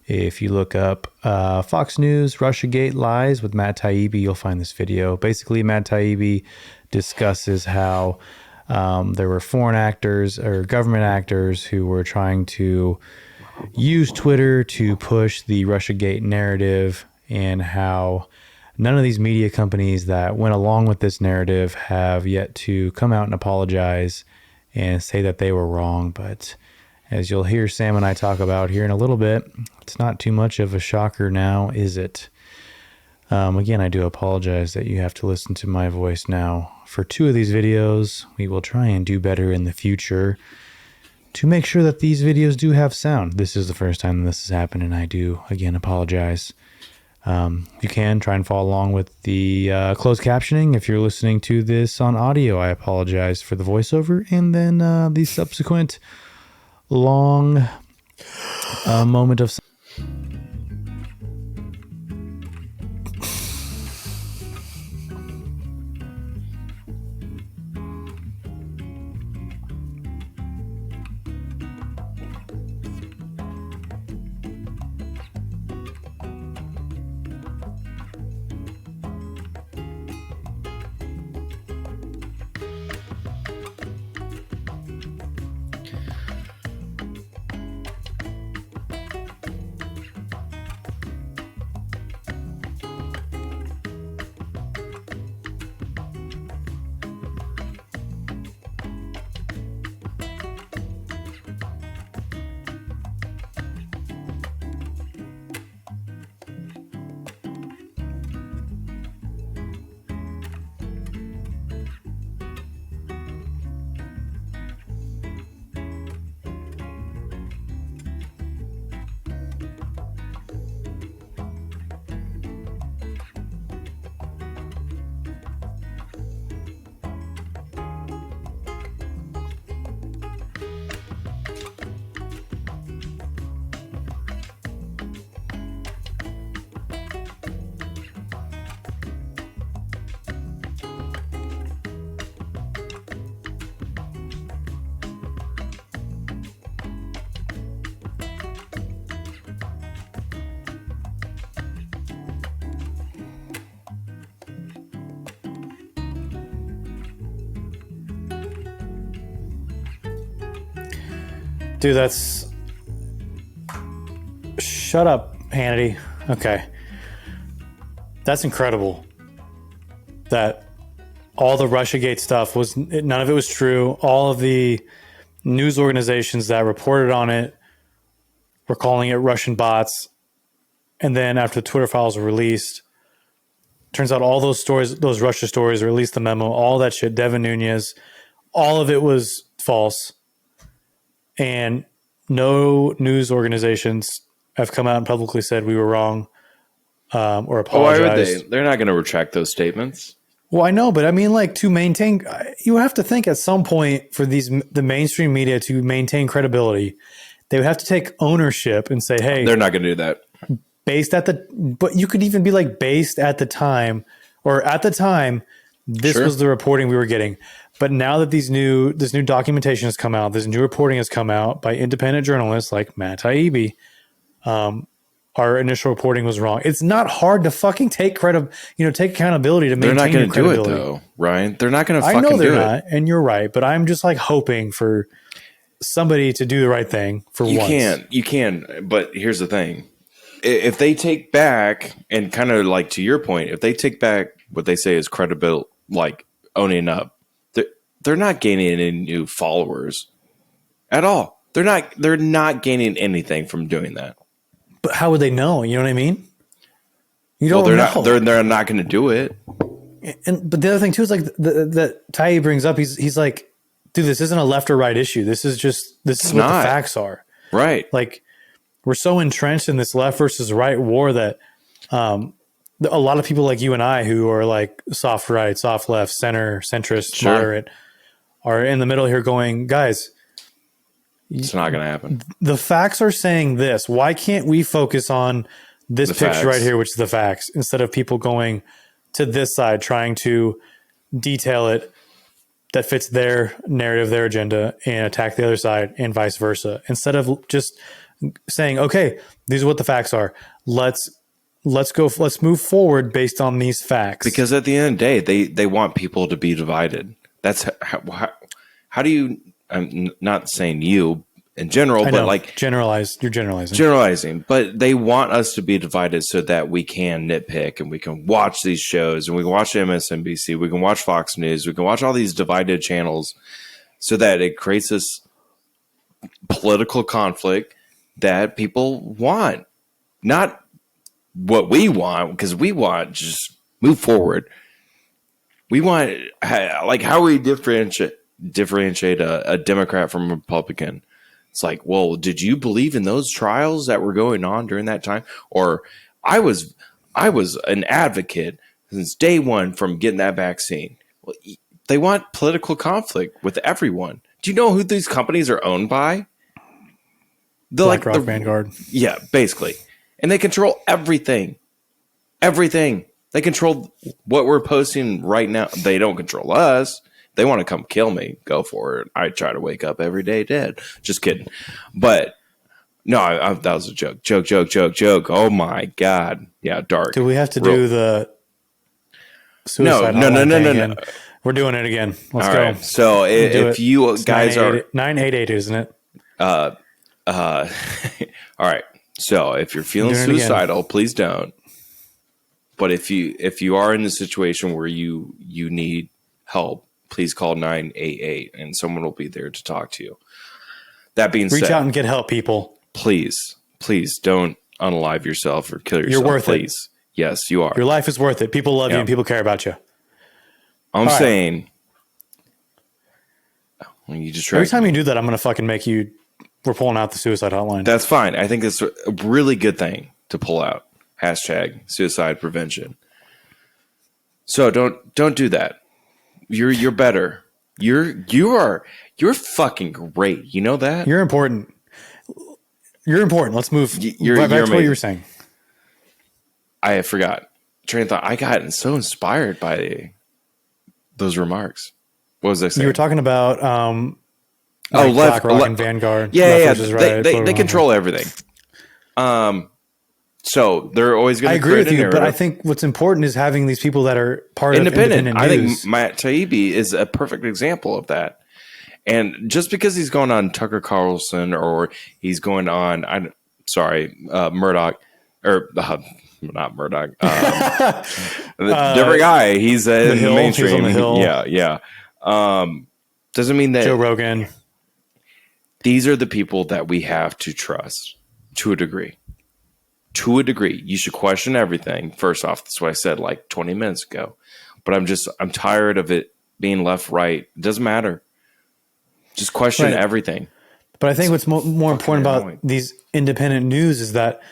If you look up Fox News, Russiagate Lies with Matt Taibbi, you'll find this video. Basically, Matt Taibbi discusses how there were foreign actors or government actors who were trying to use Twitter to push the Russiagate narrative, and how none of these media companies that went along with this narrative have yet to come out and apologize and say that they were wrong. But as you'll hear Sam and I talk about here in a little bit, it's not too much of a shocker now, is it? Again, I do apologize that you have to listen to my voice now for 2 of these videos. We will try and do better in the future to make sure that these videos do have sound. This is the first time this has happened, and I do, again, apologize. You can try and follow along with the closed captioning. If you're listening to this on audio, I apologize for the voiceover, and then the subsequent long moment of Dude, that's... Shut up, Hannity. Okay. That's incredible. That all the Russiagate stuff was... None of it was true. All of the news organizations that reported on it were calling it Russian bots. And then after the Twitter files were released, turns out all those stories, those Russia stories, released the memo, all that shit, Devin Nunes, all of it was false. And no news organizations have come out and publicly said we were wrong or apologized. Why would they? They're not going to retract those statements. Well, I know, but I mean, like, to maintain, you have to think at some point for the mainstream media to maintain credibility, they would have to take ownership and say, hey, they're not going to do that. But you could even be like based at the time, or at the time, this was the reporting we were getting. But now that this new documentation has come out, this new reporting has come out by independent journalists like Matt Taibbi, our initial reporting was wrong. It's not hard to fucking take accountability to maintain. They're not going to do it though, Ryan. They're not going to fucking do it. I know they're not, and you're right. But I'm just like hoping for somebody to do the right thing for once. You can. But here's the thing: if they take back, and kind of like to your point, if they take back what they say is credible, like owning up, they're not gaining any new followers at all. They're not gaining anything from doing that. But how would they know? You know what I mean? You don't know. They're not going to do it. But the other thing too is like that Tai brings up. He's like, dude, this isn't a left or right issue. This is what the facts are. Right. Like, we're so entrenched in this left versus right war that a lot of people like you and I, who are like soft right, soft left, center, centrist, moderate, are in the middle here going, guys, it's not going to happen. The facts are saying this. Why can't we focus on this picture right here, which is the facts, instead of people going to this side trying to detail it that fits their narrative, their agenda, and attack the other side, and vice versa. Instead of just saying, okay, these are what the facts are. Let's move forward based on these facts. Because at the end of the day, they want people to be divided. That's how do you, I'm not saying you in general, but like you're generalizing, but they want us to be divided so that we can nitpick and we can watch these shows and we can watch MSNBC, we can watch Fox News, we can watch all these divided channels so that it creates this political conflict that people want, not what we want, because we want just move forward. We want, like, how we differentiate a Democrat from a Republican. It's like, well, did you believe in those trials that were going on during that time? Or I was an advocate since day one from getting that vaccine. Well, they want political conflict with everyone. Do you know who these companies are owned by? BlackRock, Vanguard. Yeah, basically. And they control everything. Everything. They control what we're posting right now. They don't control us. They want to come kill me. Go for it. I try to wake up every day dead. Just kidding. But no, that was a joke. Joke. Oh my God. Yeah, dark. Do we have to do the suicide? No. We're doing it again. Let's go. Right. So if you guys are 988, isn't it? All right. So if you're feeling suicidal, please don't. But if you are in the situation where you need help, please call 988 and someone will be there to talk to you. That being said, reach out and get help, people. Please don't unalive yourself or kill yourself. You're worth it. Yes, you are. Your life is worth it. People love you and people care about you. I'm saying, you just every time you do that, I'm going to fucking make you. We're pulling out the suicide hotline. That's fine. I think it's a really good thing to pull out. Hashtag suicide prevention. So don't do that. You're better. You're fucking great. You know that? You're important. Let's move back to what you were saying. I forgot. Train of thought. I got so inspired by those remarks. What was I saying? You were talking about BlackRock and Vanguard. Yeah. They control everything. So they're always going to. I agree with you, but I think what's important is having these people that are part independent. of independent news. I think Matt Taibbi is a perfect example of that. And just because he's going on Tucker Carlson or he's going on, Murdoch or not Murdoch, different guy. He's in the mainstream. He's on the Hill. Yeah. Doesn't mean that Joe Rogan. These are the people that we have to trust to a degree. To a degree, you should question everything. First off, that's what I said like 20 minutes ago. But I'm tired of it being left, right. It doesn't matter. Just question everything. But I think what's more important about these independent news is that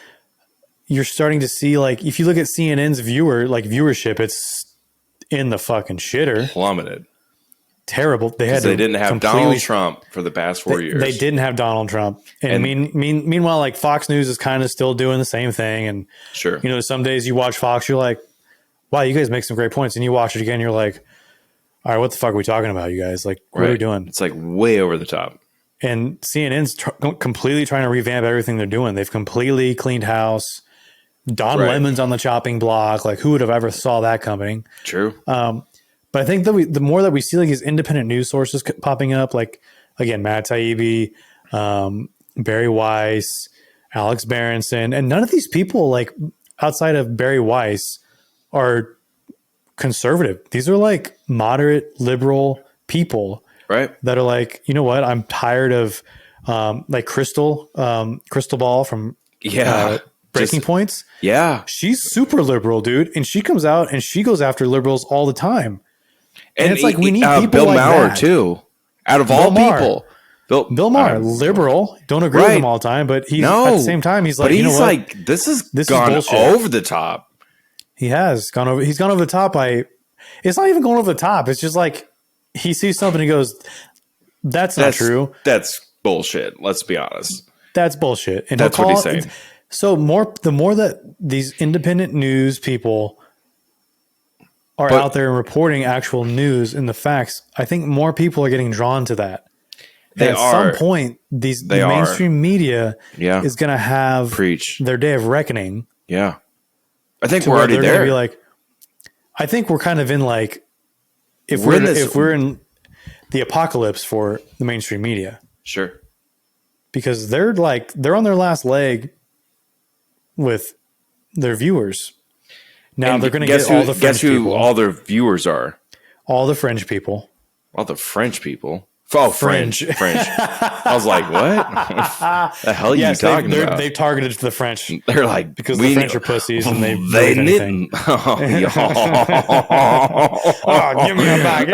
you're starting to see, like, if you look at CNN's viewership, it's in the fucking shitter. Plummeted. Terrible. They didn't have Donald Trump for the past 4 years. They didn't have Donald Trump. And meanwhile, like, Fox News is kind of still doing the same thing. And sure, some days you watch Fox, you're like, wow, you guys make some great points. And you watch it again, you're like, all right, what the fuck are we talking about, you guys? Like, what are we doing? It's like way over the top. And CNN's completely trying to revamp everything they're doing. They've completely cleaned house. Don Lemon's on the chopping block. Like, who would have ever saw that coming? True. But I think that the more that we see like these independent news sources popping up, like, again, Matt Taibbi, Barry Weiss, Alex Berenson, and none of these people, like, outside of Barry Weiss, are conservative. These are like moderate liberal people, right? That are like, you know what? I'm tired of like Crystal Ball from Breaking Points. Yeah, she's super liberal, dude, and she comes out and she goes after liberals all the time. And it's like we need people Bill like Maher that. Too. Out of all people, Bill Maher, liberal. Don't agree with him all the time, but at the same time, he's like, like, this has gone over the top. He has gone over. He's gone over the top by. It's not even going over the top. It's just like he sees something and he goes, "That's not true. That's bullshit." Let's be honest. That's bullshit. And that's what he's saying. So the more that these independent news people are out there and reporting actual news and the facts, I think more people are getting drawn to that. They at are. some point, the mainstream media Yeah. is going to have Preach. their day of reckoning. Yeah. I think To we're where already they're going to there. be like, I think we're kind of in like, if We're we're in this- if we're in the apocalypse for the mainstream media, Sure. because they're on their last leg with their viewers. Now And they're going to guess get all who- the French Guess who people, all their viewers are? all the French people. All the French people. Oh, French. I was like, what? The hell are you talking about? They've targeted the French They're like, because the French are pussies and they they believe anything. didn't. Oh, Oh, give me a bag.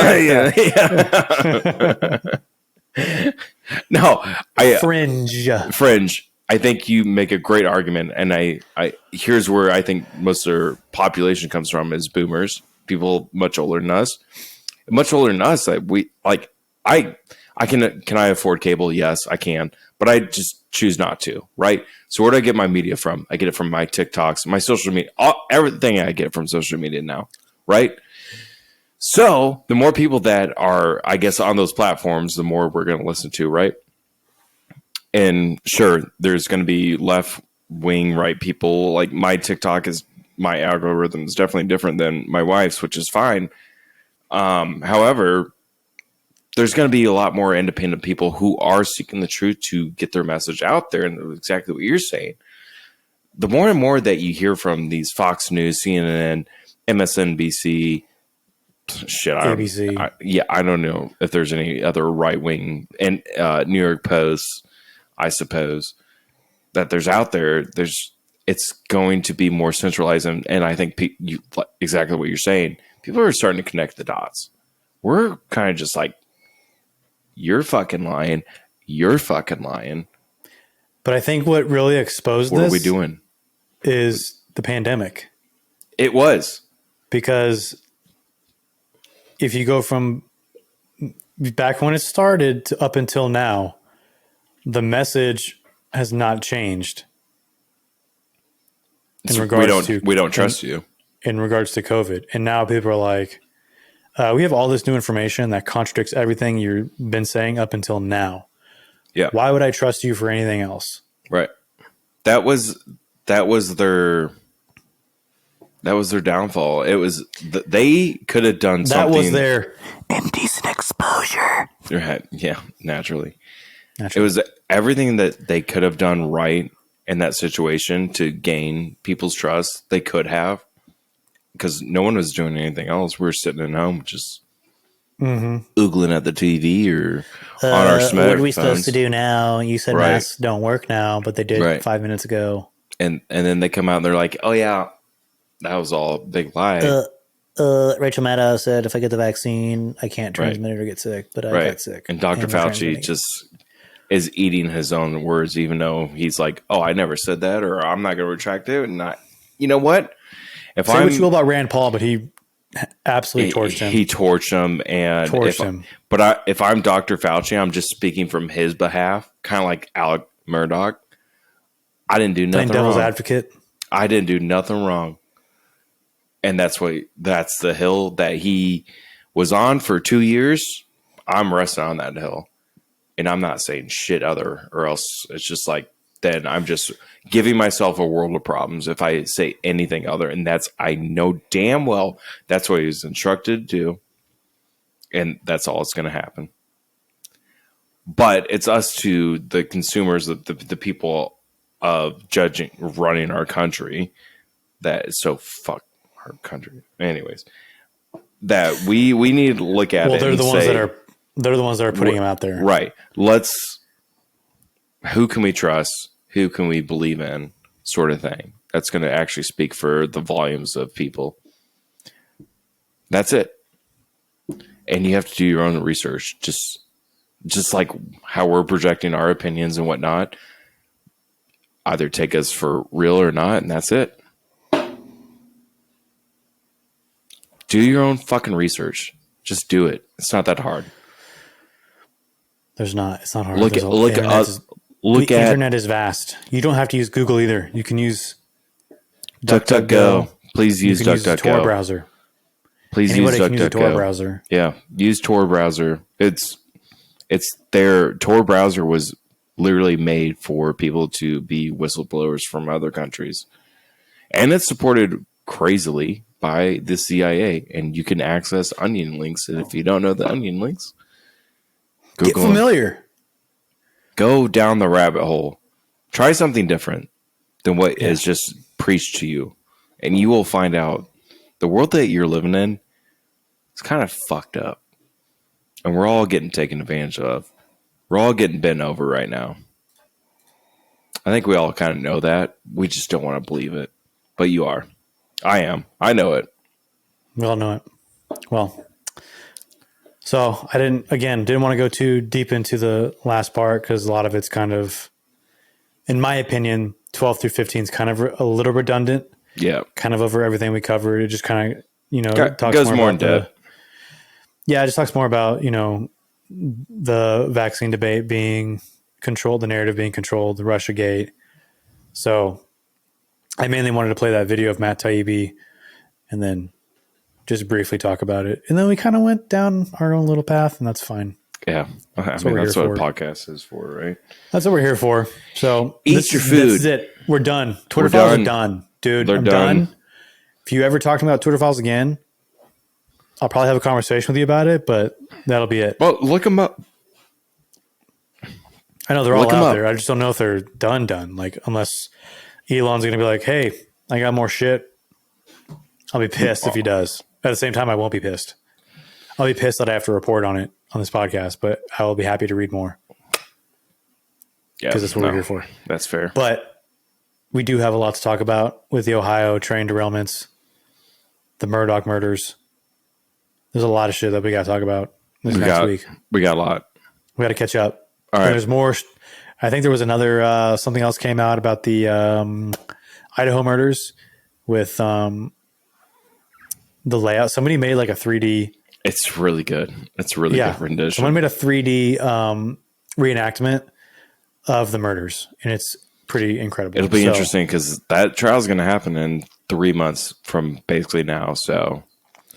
Yeah. No, Fringe. I think you make a great argument, and I here's where I think most of their population comes from is boomers, people much older than us, can I afford cable? Yes, I can, but I just choose not to. Right. So where do I get my media from? I get it from my TikToks, my social media, everything I get from social media now. Right. So the more people that are, I guess, on those platforms, the more we're going to listen to. Right. And sure, there's going to be left wing, right people. Like my algorithm is definitely different than my wife's, which is fine. However, there's going to be a lot more independent people who are seeking the truth to get their message out there. And exactly what you're saying. The more and more that you hear from these Fox News, CNN, MSNBC, ABC. I don't know if there's any other right wing and New York Post, I suppose, that there's out there. It's going to be more centralized, and I think exactly what you're saying. People are starting to connect the dots. We're kind of just like, you're fucking lying. You're fucking lying. But I think what really exposed What this are we doing? is the pandemic. It was. Because if you go from back when it started to up until now, the message has not changed. We don't trust you. In regards to COVID. And now people are like, we have all this new information that contradicts everything you've been saying up until now. Yeah. Why would I trust you for anything else? Right. That was their downfall. It was they could have done something. That was their indecent exposure. Yeah, naturally. It was everything that they could have done right in that situation to gain people's trust. They could have, because no one was doing anything else. We were sitting at home just oogling at the TV or on our smartphones. What are we supposed to do now? You said Right. masks don't work now, but they did Right. 5 minutes ago. And then they come out and they're like, "Oh yeah, that was all a big lie." Rachel Maddow said, if I get the vaccine, I can't transmit it or get sick, but I got sick. And Dr. we're Fauci transmitting it. just is eating his own words, even though he's like, "Oh, I never said that," or "I'm not going to retract it." And you know what? If Say what you will about Rand Paul, but he absolutely torched him. He torched him, and if I'm Dr. Fauci, I'm just speaking from his behalf, kind of like Alec Murdoch. I didn't do nothing Playing devil's wrong. advocate. I didn't do nothing wrong. And that's the hill that he was on for 2 years. I'm resting on that hill. And I'm not saying shit or else it's just like, then I'm just giving myself a world of problems if I say anything other. And I know damn well that's what he was instructed to do. And that's all that's going to happen. But it's us to the consumers, the people of running our country, that is so fuck our country. Anyways, that we need to look at it. They're the ones that are putting him out there. Right. Who can we trust? Who can we believe in? Sort of thing. That's going to actually speak for the volumes of people. That's it. And you have to do your own research. Just like how we're projecting our opinions and whatnot. Either take us for real or not, and that's it. Do your own fucking research. Just do it. It's not that hard. It's not hard. Look at us. The internet is vast. You don't have to use Google either. You can use DuckDuckGo. Please use DuckDuckGo. Tor DuckDuckGo. browser. Please Anybody use can use a Tor DuckDuckGo. browser. Yeah, use Tor browser. It's their Tor browser was literally made for people to be whistleblowers from other countries, and it's supported crazily by the CIA. And you can access onion links. And if you don't know the onion links, Get Google them. familiar. Go down the rabbit hole. Try something different than what is just preached to you, and you will find out the world that you're living in is kind of fucked up, and we're all getting taken advantage of. We're all getting bent over right now. I think we all kind of know that. We just don't want to believe it, but you are. I am. I know it. We all know it. Well, so I didn't want to go too deep into the last part because a lot of it's kind of, in my opinion, 12 through 15 is kind of a little redundant. Yeah. Kind of over everything we covered. It just kind of, talks goes more in about depth. it just talks more about, the vaccine debate being controlled, the narrative being controlled, the Russiagate. So I mainly wanted to play that video of Matt Taibbi and then just briefly talk about it. And then we kind of went down our own little path, and that's fine. Yeah. That's what what we're a here for. podcast is for, right? That's what we're here for. So Eat your food. This is it. We're done. Twitter We're files done. are done. Dude, They're I'm done. done. If you ever talk to me about Twitter files again, I'll probably have a conversation with you about it, but that'll be it. Well, look them up. I know they're Look all 'em out up. there. I just don't know if they're done. Like, unless Elon's going to be like, hey, I got more shit. I'll be pissed if he does. At the same time, I won't be pissed. I'll be pissed that I have to report on it on this podcast, but I will be happy to read more Yeah. because that's what we're here for. That's fair. But we do have a lot to talk about with the Ohio train derailments, the Murdoch murders. There's a lot of shit that we got to talk about this next week. We got a lot. We got to catch up. All right. There's more. I think there was another something else came out about the Idaho murders with the layout. Somebody made like a 3D. It's really good. It's a really good rendition. Someone made a 3D reenactment of the murders, and it's pretty incredible. It'll be interesting because that trial is going to happen in 3 months from basically now. So,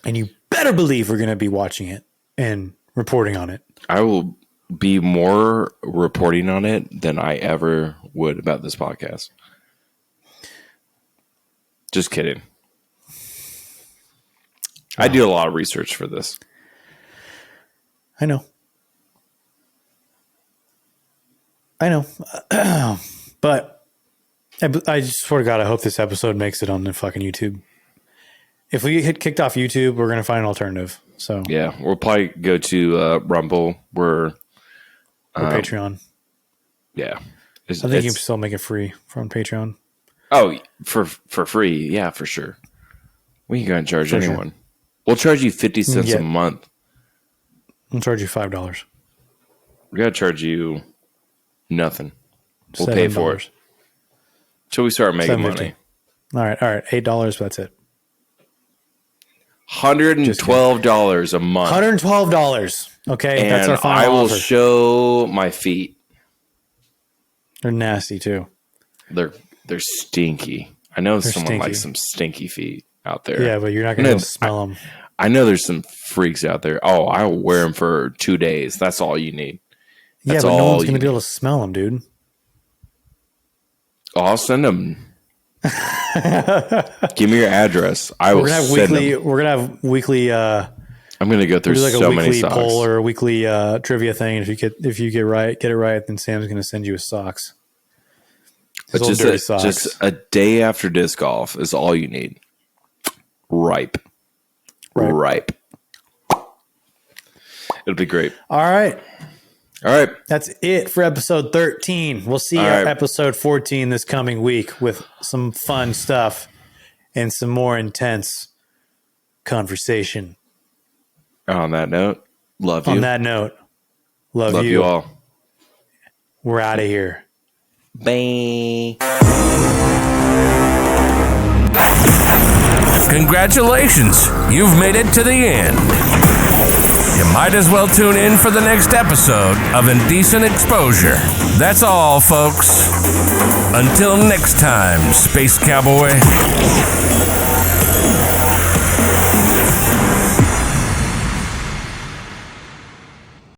and you better believe we're going to be watching it and reporting on it. I will be more reporting on it than I ever would about this podcast. Just kidding. I do a lot of research for this. I know. But I just swear to God, I hope this episode makes it on the fucking YouTube. If we get kicked off YouTube, we're going to find an alternative. So Yeah, we'll probably go to Rumble where or Patreon. yeah. I think you can still make it free from Patreon. Oh, for free. Yeah, for sure. We ain't going to charge For sure. anyone. We'll charge you 50 cents a month. I'll charge you $5. We got to charge you nothing. We'll pay for it. Till we start making money. All right. $8. That's it. $112 a month. $112. Okay, And that's our final I will offer. show my feet. They're nasty too. They're stinky. I know someone stinky. likes some stinky feet out there. Yeah, but you're not going to be able to smell them. I know there's some freaks out there. Oh, I'll wear them for 2 days. That's all you need. Yeah, That's but no all one's going you to be able to smell them, dude. Oh, I'll send them. Give me your address. I will We're gonna have send weekly. them. We're gonna have weekly. I'm going to go through Do like a so many weekly socks. poll or a weekly trivia thing. If you get it right, then Sam's going to send you his socks. His But old dirty socks. just a day after disc golf is all you need. Ripe. It'll be great. All right, All right. that's it for episode 13. We'll see you All at right. episode 14 this coming week with some fun stuff and some more intense conversation. On that note, love you. On that note, love you all. We're out of here. Bye. Congratulations, you've made it to the end. You might as well tune in for the next episode of Indecent Exposure. That's all, folks. Until next time, Space Cowboy.